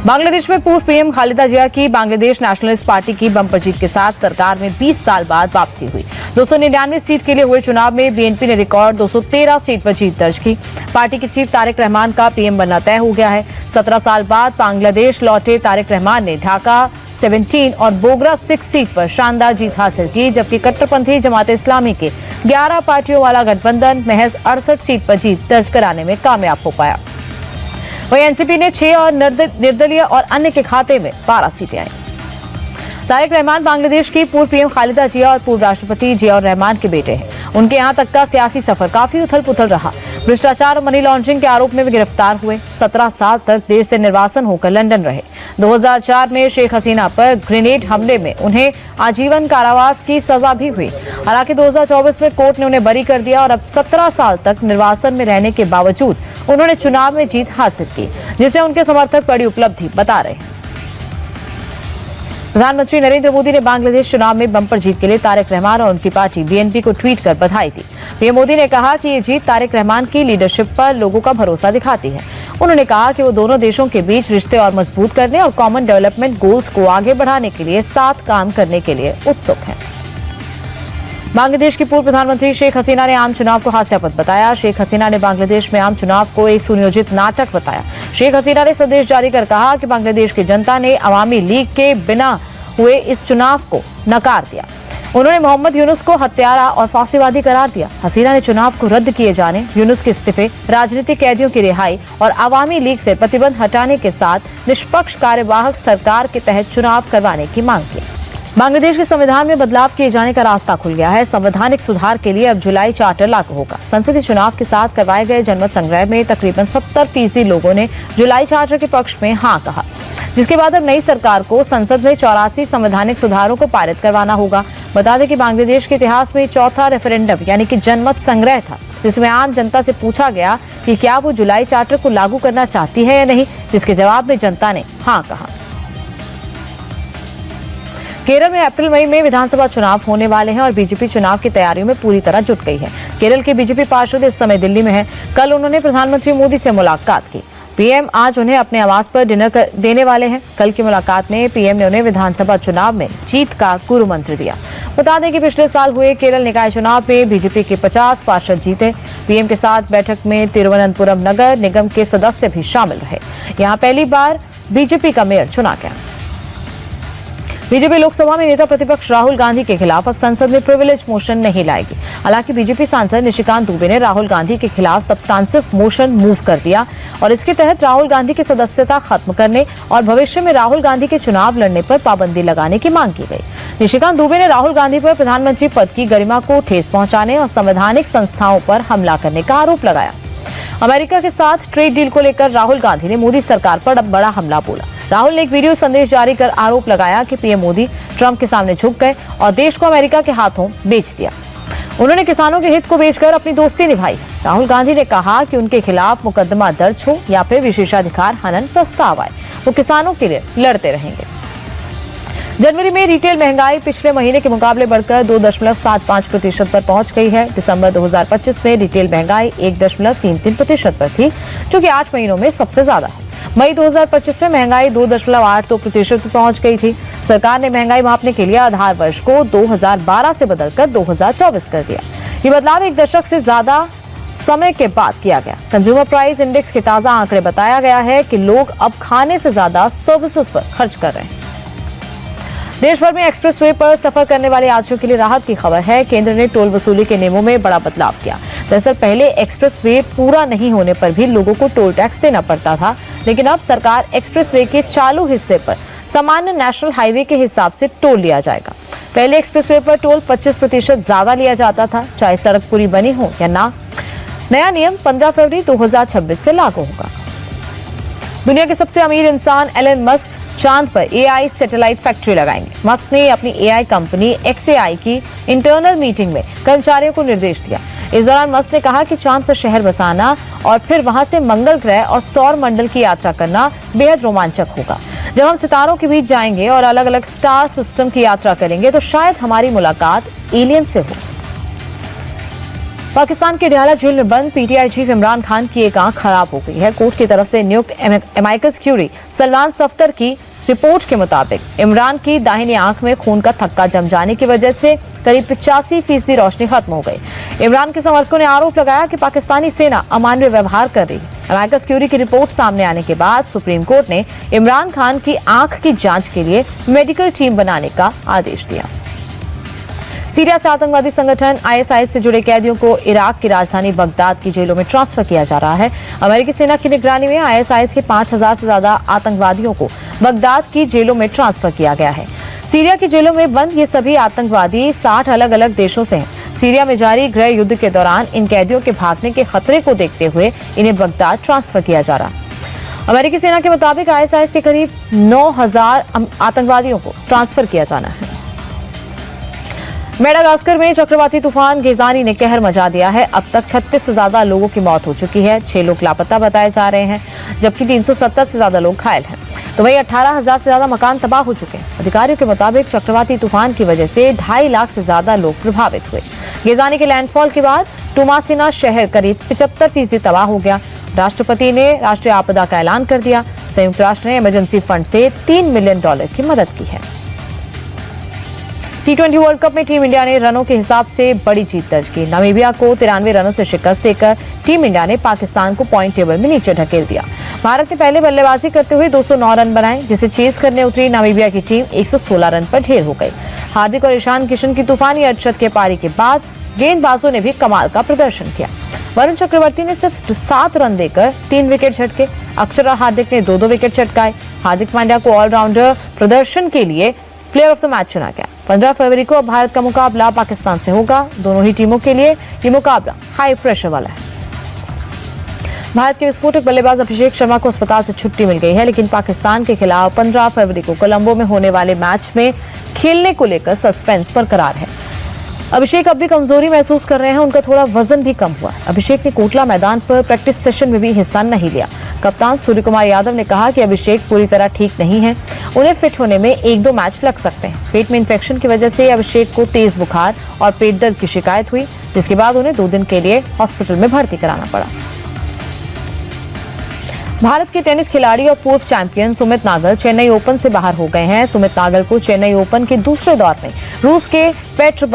बांग्लादेश में पूर्व पीएम खालिदा जिया की बांग्लादेश नेशनलिस्ट पार्टी की बम्पर जीत के साथ सरकार में 20 साल बाद वापसी हुई। 299 सीट के लिए हुए चुनाव में बीएनपी ने रिकॉर्ड 213 सीट पर जीत दर्ज की। पार्टी के चीफ तारिक रहमान का पीएम बनना तय हो गया है। 17 साल बाद बांग्लादेश लौटे तारिक रहमान ने ढाका 17 और बोगरा 6 सीट पर शानदार जीत हासिल की, जबकि कट्टरपंथी जमात इस्लामी के 11 पार्टियों वाला गठबंधन महज 68 सीट पर जीत दर्ज कराने में कामयाब हो पाया। वहीं एनसीपी ने 6 और निर्दलीय और अन्य के खाते में 12 सीटें आई। तारिक रहमान बांग्लादेश की पूर्व पीएम खालिदा जिया और पूर्व राष्ट्रपति जियाउर रहमान के बेटे हैं। उनके यहां तक का सियासी सफर काफी उथल पुथल रहा। भ्रष्टाचार और मनी लॉन्ड्रिंग के आरोप में वे गिरफ्तार हुए। 17 साल तक देश से निर्वासन होकर लंदन रहे। 2004 में शेख हसीना पर ग्रेनेड हमले में उन्हें आजीवन कारावास की सजा भी हुई। हालांकि 2024 में कोर्ट ने उन्हें बरी कर दिया और अब 17 साल तक निर्वासन में रहने के बावजूद उन्होंने चुनाव में जीत हासिल की, जिसे उनके समर्थक बड़ी उपलब्धि बता रहे हैं। प्रधानमंत्री नरेंद्र मोदी ने बांग्लादेश चुनाव में बम्पर जीत के लिए तारिक रहमान और उनकी पार्टी बीएनपी को ट्वीट कर बधाई दी। पीएम मोदी ने कहा कि ये जीत तारिक रहमान की लीडरशिप पर लोगों का भरोसा दिखाती है। उन्होंने कहा कि वो दोनों देशों के बीच रिश्ते और मजबूत करने और कॉमन डेवलपमेंट गोल्स को आगे बढ़ाने के लिए साथ काम करने के लिए उत्सुक हैं। बांग्लादेश की पूर्व प्रधानमंत्री शेख हसीना ने आम चुनाव को हास्यास्पद बताया। शेख हसीना ने बांग्लादेश में आम चुनाव को एक सुनियोजित नाटक बताया। शेख हसीना ने संदेश जारी कर कहा कि बांग्लादेश की जनता ने अवामी लीग के बिना हुए इस चुनाव को नकार दिया। उन्होंने मोहम्मद यूनुस को हत्यारा और फांसीवादी करार दिया। हसीना ने चुनाव को रद्द किए जाने, यूनुस के इस्तीफे, राजनीतिक कैदियों की रिहाई और अवामी लीग से प्रतिबंध हटाने के साथ निष्पक्ष कार्यवाहक सरकार के तहत चुनाव करवाने की मांग की। बांग्लादेश के संविधान में बदलाव किए जाने का रास्ता खुल गया है। संवैधानिक सुधार के लिए अब जुलाई चार्टर लागू होगा। संसदीय चुनाव के साथ करवाए गए जनमत संग्रह में तकरीबन 70% लोगों ने जुलाई चार्टर के पक्ष में हाँ कहा, जिसके बाद अब नई सरकार को संसद में 84 संवैधानिक सुधारों को पारित करवाना होगा। बता दें कि बांग्लादेश के इतिहास में चौथा रेफरेंडम यानी कि जनमत संग्रह था, जिसमें आम जनता से पूछा गया कि क्या वो जुलाई चार्टर को लागू करना चाहती है या नहीं, जिसके जवाब में जनता ने हाँ कहा। केरल में अप्रैल मई में विधानसभा चुनाव होने वाले हैं और बीजेपी चुनाव की तैयारियों में पूरी तरह जुट गई है। केरल के बीजेपी पार्षद इस समय दिल्ली में हैं। कल उन्होंने प्रधानमंत्री मोदी से मुलाकात की। पीएम आज उन्हें अपने आवास पर डिनर देने वाले हैं। कल की मुलाकात में पीएम ने उन्हें विधानसभा चुनाव में जीत का गुरु मंत्र दिया। बता दें कि पिछले साल हुए केरल निकाय चुनाव में बीजेपी के 50 पार्षद जीते। पीएम के साथ बैठक में तिरुवनंतपुरम नगर निगम के सदस्य भी शामिल रहे। यहाँ पहली बार बीजेपी का मेयर चुना गया। बीजेपी लोकसभा में नेता प्रतिपक्ष राहुल गांधी के खिलाफ अब संसद में प्रिविलेज मोशन नहीं लाएगी। हालांकि बीजेपी सांसद निशिकांत दुबे ने राहुल गांधी के खिलाफ सब्सटेंसिव मोशन मूव कर दिया और इसके तहत राहुल गांधी की सदस्यता खत्म करने और भविष्य में राहुल गांधी के चुनाव लड़ने पर पाबंदी लगाने की मांग की गई। निशिकांत दुबे ने राहुल गांधी पर प्रधानमंत्री पद की गरिमा को ठेस पहुंचाने और संवैधानिक संस्थाओं पर हमला करने का आरोप लगाया। अमेरिका के साथ ट्रेड डील को लेकर राहुल गांधी ने मोदी सरकार पर अब बड़ा हमला बोला। राहुल ने एक वीडियो संदेश जारी कर आरोप लगाया कि पीएम मोदी ट्रंप के सामने झुक गए और देश को अमेरिका के हाथों बेच दिया। उन्होंने किसानों के हित को बेचकर अपनी दोस्ती निभाई। राहुल गांधी ने कहा कि उनके खिलाफ मुकदमा दर्ज हो या फिर विशेषाधिकार हनन प्रस्ताव आए, वो किसानों के लिए लड़ते रहेंगे। जनवरी में रिटेल महंगाई पिछले महीने के मुकाबले बढ़कर 2.75% पर पहुंच गई है। दिसंबर 2025 में रिटेल महंगाई 1.33% पर थी, जो कि 8 महीनों में सबसे ज्यादा है। मई 2025 में महंगाई 2.82% पर पहुंच गई थी। सरकार ने महंगाई मापने के लिए आधार वर्ष को 2012 से बदलकर 2024 कर दिया। ये बदलाव एक दशक से ज्यादा समय के बाद किया गया। कंज्यूमर प्राइस इंडेक्स के ताजा आंकड़े बताया गया है कि लोग अब खाने से ज्यादा सर्विसेज पर खर्च कर रहे हैं। देश भर में एक्सप्रेसवे पर सफर करने वाले यात्रियों के लिए राहत की खबर है। केंद्र ने टोल वसूली के नियमों में बड़ा बदलाव किया। दरअसल पहले एक्सप्रेसवे पूरा नहीं होने पर भी लोगों को टोल टैक्स देना पड़ता था, लेकिन अब सरकार एक्सप्रेसवे के चालू हिस्से पर सामान्य नेशनल हाईवे के हिसाब से टोल लिया जाएगा। पहले एक्सप्रेसवे पर टोल 25% ज्यादा लिया जाता था, चाहे सड़क पूरी बनी हो या ना। नया नियम 15 फरवरी 2026 से लागू होगा। दुनिया के सबसे अमीर इंसान एलन मस्क चांद पर एआई सैटेलाइट फैक्ट्री लगाएंगे। मस्क ने अपनी एआई कंपनी XAI की इंटरनल मीटिंग में कर्मचारियों को निर्देश दिया। इस दौरान मस्क ने कहा कि चांद पर शहर बसाना और फिर वहां से मंगल ग्रह और सौर मंडल की यात्रा करना बेहद रोमांचक होगा। जब हम सितारों के बीच जाएंगे और अलग अलग स्टार सिस्टम की यात्रा करेंगे तो शायद हमारी मुलाकात एलियन से हो। पाकिस्तान के डयाला जेल में बंद पीटीआई चीफ इमरान खान की एक आंख खराब हो गई है। कोर्ट की तरफ से नियुक्त एमाइकस क्यूरी सलमान सफ्तर की रिपोर्ट के मुताबिक इमरान की दाहिनी आंख में खून का थक्का जम जाने की वजह से करीब 85% रोशनी खत्म हो गई। इमरान के समर्थकों ने आरोप लगाया कि पाकिस्तानी सेना अमानवीय व्यवहार कर रही है। एमाइकस क्यूरी की रिपोर्ट सामने आने के बाद सुप्रीम कोर्ट ने इमरान खान की आंख की जांच के लिए मेडिकल टीम बनाने का आदेश दिया। सीरिया से आतंकवादी संगठन आईएसआईएस से जुड़े कैदियों को इराक की राजधानी बगदाद की जेलों में ट्रांसफर किया जा रहा है। अमेरिकी सेना की निगरानी में आईएसआईएस के 5000 से ज्यादा आतंकवादियों को बगदाद की जेलों में ट्रांसफर किया गया है। सीरिया की जेलों में बंद ये सभी आतंकवादी 60 अलग अलग देशों से हैं। सीरिया में जारी गृह युद्ध के दौरान इन कैदियों के भागने के खतरे को देखते हुए इन्हें बगदाद ट्रांसफर किया जा रहा है। अमेरिकी सेना के मुताबिक आईएसआईएस के करीब 9000 आतंकवादियों को ट्रांसफर किया जाना है। मेडागास्कर में चक्रवाती तूफान गेजानी ने कहर मचा दिया है। अब तक 36 से ज्यादा लोगों की मौत हो चुकी है। 6 लोग लापता बताए जा रहे हैं, जबकि 370 से ज्यादा लोग घायल हैं। तो वहीं 18,000 से ज्यादा मकान तबाह हो चुके हैं। अधिकारियों के मुताबिक चक्रवाती तूफान की वजह से 2.5 लाख से ज्यादा लोग प्रभावित हुए। गेजानी के लैंडफॉल के बाद टुमासिना शहर करीब 75% तबाह हो गया। राष्ट्रपति ने राष्ट्रीय आपदा का ऐलान कर दिया। संयुक्त राष्ट्र ने इमरजेंसी फंड से $3 मिलियन की मदद की है। T20 वर्ल्ड कप में टीम इंडिया ने रनों के हिसाब से बड़ी जीत दर्ज की। नामीबिया को 93 रनों से शिकस्त देकर टीम इंडिया ने पाकिस्तान को पॉइंट टेबल में नीचे ढकेल दिया। भारत ने पहले बल्लेबाजी करते हुए 209 रन बनाए, जिसे चेस करने उतरी नामीबिया की टीम 116 रन पर ढेर हो गई। हार्दिक और ईशान किशन की तूफानी अर्धशतक के पारी के बाद गेंदबाजों ने भी कमाल का प्रदर्शन किया। वरुण चक्रवर्ती ने सिर्फ 7 रन देकर 3 विकेट झटके। अक्षर हार्दिक ने 2 विकेट चटकाए। हार्दिक पांड्या को ऑलराउंडर प्रदर्शन के लिए प्लेयर ऑफ द मैच चुना गया। 15 फरवरी को भारत का मुकाबला पाकिस्तान से होगा। दोनों ही टीमों के लिए ये मुकाबला हाई प्रेशर वाला है। भारत के विस्फोटक बल्लेबाज अभिषेक शर्मा को अस्पताल से छुट्टी मिल गई है, लेकिन पाकिस्तान के खिलाफ 15 फरवरी को कोलंबो में होने वाले मैच में खेलने को लेकर सस्पेंस बरकरार है। अभिषेक अब भी कमजोरी महसूस कर रहे हैं। उनका थोड़ा वजन भी कम हुआ है। अभिषेक ने कोटला मैदान पर प्रैक्टिस सेशन में भी हिस्सा नहीं लिया। कप्तान सूर्य कुमार यादव ने कहा कि अभिषेक पूरी तरह ठीक नहीं है, उन्हें फिट होने में 1-2 मैच लग सकते हैं। पेट में इन्फेक्शन की वजह से अभिषेक को तेज बुखार और पेट दर्द की शिकायत हुई, जिसके बाद उन्हें 2 दिन के लिए हॉस्पिटल में भर्ती कराना पड़ा। भारत के टेनिस खिलाड़ी और पूर्व चैंपियन सुमित नागल चेन्नई ओपन से बाहर हो गए हैं। सुमित नागल को चेन्नई ओपन के दूसरे दौर में रूस के पेट्र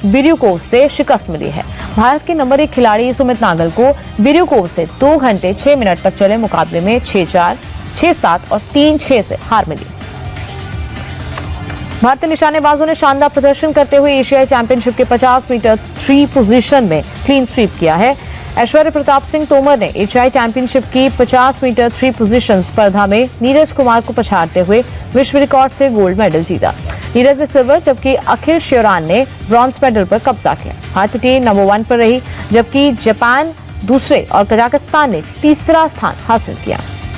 बिर्युकोव से शिकस्त मिली है। भारत के नंबर 1 खिलाड़ी सुमित नागल को बिर्युकोव से 2 घंटे 6 मिनट तक चले मुकाबले में 6-4, 6-7 और 3-6 से हार मिली। भारतीय निशानेबाजों ने शानदार प्रदर्शन करते हुए एशियाई चैंपियनशिप के 50 मीटर 3 पोजीशन में क्लीन स्वीप किया है। ऐश्वर्य प्रताप सिंह तोमर ने एशियाई चैंपियनशिप की 50 मीटर 3 पोजीशन स्पर्धा में नीरज कुमार को पछाड़ते हुए विश्व रिकॉर्ड से गोल्ड मेडल जीता। नीरज ने सिल्वर, जबकि अखिल श्योरान ने ब्रॉन्ज मेडल पर कब्जा किया। भारतीय टीम नंबर 1 पर रही, जबकि जापान दूसरे और कजाकिस्तान ने तीसरा स्थान हासिल किया।